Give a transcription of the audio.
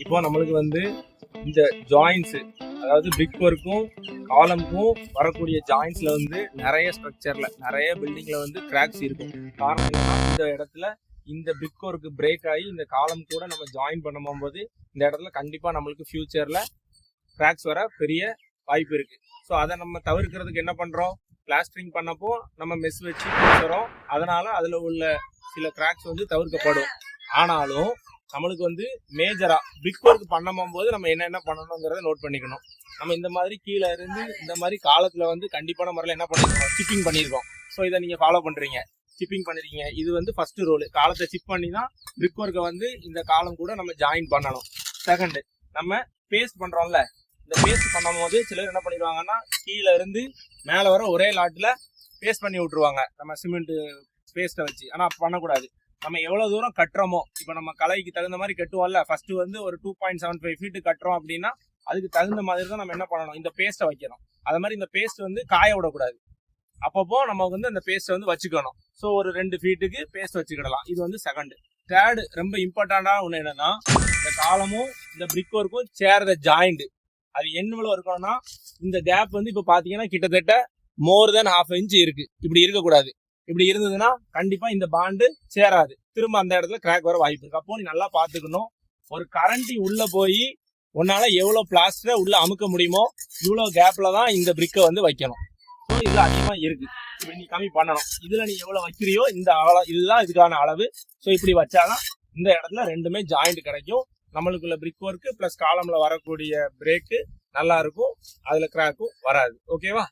இப்போ நம்மளுக்கு வந்து இந்த ஜாயின்ஸ், அதாவது பிரிக் ஒர்க்கும் காலமுக்கும் வரக்கூடிய ஜாயின்ஸ்ல வந்து நிறைய ஸ்ட்ரக்சர்ல நிறைய பில்டிங்ல வந்து கிராக்ஸ் இருக்கும். காரணம் என்னன்னா, இந்த இடத்துல இந்த பிரிக் ஒர்க் பிரேக் ஆகி இந்த காலம் கூட நம்ம ஜாயின் பண்ணும்போது இந்த இடத்துல கண்டிப்பா நம்மளுக்கு ஃபியூச்சர்ல கிராக்ஸ் வர பெரிய வாய்ப்பு இருக்கு. ஸோ அதை நம்ம தவிர்க்கிறதுக்கு என்ன பண்றோம், பிளாஸ்டரிங் பண்ணப்போ நம்ம மெஸ் வச்சு பேசுறோம். அதனால அதுல உள்ள சில கிராக்ஸ் வந்து தவிர்க்கப்படும். ஆனாலும் நம்மளுக்கு வந்து மேஜரா பிக் ஒர்க் பண்ணும் போது நம்ம என்னென்ன பண்ணணுங்கிறத நோட் பண்ணிக்கணும். நம்ம இந்த மாதிரி கீழே இருந்து இந்த மாதிரி காலத்துல வந்து கண்டிப்பான முறையில் என்ன பண்ணிருக்கோம், சிப்பிங் பண்ணியிருக்கோம். ஸோ இதை நீங்க ஃபாலோ பண்றீங்க, சிப்பிங் பண்ணிருக்கீங்க. இது வந்து ஃபர்ஸ்ட் ரூல். காலத்தை சிப் பண்ணி தான் பிக் ஒர்க்கை வந்து இந்த காலம் கூட நம்ம ஜாயின் பண்ணணும். செகண்ட், நம்ம பேஸ்ட் பண்றோம்ல, இந்த பேஸ்ட் பண்ணும் போது சிலர் என்ன பண்ணிடுவாங்கன்னா கீழே இருந்து மேலே வர ஒரே லாட்டில் பேஸ்ட் பண்ணி விட்டுருவாங்க நம்ம சிமெண்ட் பேஸ்ட்டை வச்சு. ஆனால் பண்ணக்கூடாது. நம்ம எவ்வளவு தூரம் கட்டுறோமோ, இப்போ நம்ம கலைக்கு தகுந்த மாதிரி கட்டுவோம்ல, ஃபர்ஸ்ட் வந்து ஒரு 2.75 ஃபீட் கட்டுறோம் அப்படின்னா அதுக்கு தகுந்த மாதிரி தான் நம்ம என்ன பண்ணணும், இந்த பேஸ்ட்டை வைக்கணும். அது மாதிரி இந்த பேஸ்ட் வந்து காய விடக்கூடாது. அப்பப்போ நம்ம வந்து அந்த பேஸ்ட்டை வந்து வச்சுக்கணும். ஸோ ஒரு 2 ஃபீட்டுக்கு பேஸ்ட் வச்சுக்கிடலாம். இது வந்து செகண்ட். தேர்டு, ரொம்ப இம்பார்ட்டண்டான ஒன்று என்னன்னா, இந்த காலமும் இந்த பிரிக் ஒர்க்கும் சேர்ந்த ஜாயிண்ட் அது என்னவளவு இருக்கணும்னா, இந்த கேப் வந்து இப்போ பார்த்தீங்கன்னா கிட்டத்தட்ட மோர் தென் 1/2 இன்ச் இருக்கு. இப்படி இருக்கக்கூடாது. இப்படி இருந்ததுன்னா கண்டிப்பா இந்த பாண்டு சேராது, திரும்ப அந்த இடத்துல கிராக் வர வாய்ப்பு இருக்கு. அப்போ நீ நல்லா பாத்துக்கணும். ஒரு கரண்டி உள்ள போய் உன்னால எவ்வளவு பிளாஸ்டரை உள்ள அமுக்க முடியுமோ இவ்வளவு கேப்ல தான் இந்த பிரிக்கை வந்து வைக்கணும். ஸோ இது அதிகமா இருக்கு, இப்படி நீ கம்மி பண்ணணும். இதுல நீ எவ்வளவு வைக்கிறியோ இந்த இதுதான் இதுக்கான அளவு. ஸோ இப்படி வச்சாதான் இந்த இடத்துல ரெண்டுமே ஜாயிண்ட் கிடைக்கும். நம்மளுக்குள்ள பிரிக் ஒர்க் பிளஸ் காலம்ல வரக்கூடிய பிரேக்கு நல்லா இருக்கும், அதுல கிராக்கும் வராது. ஓகேவா?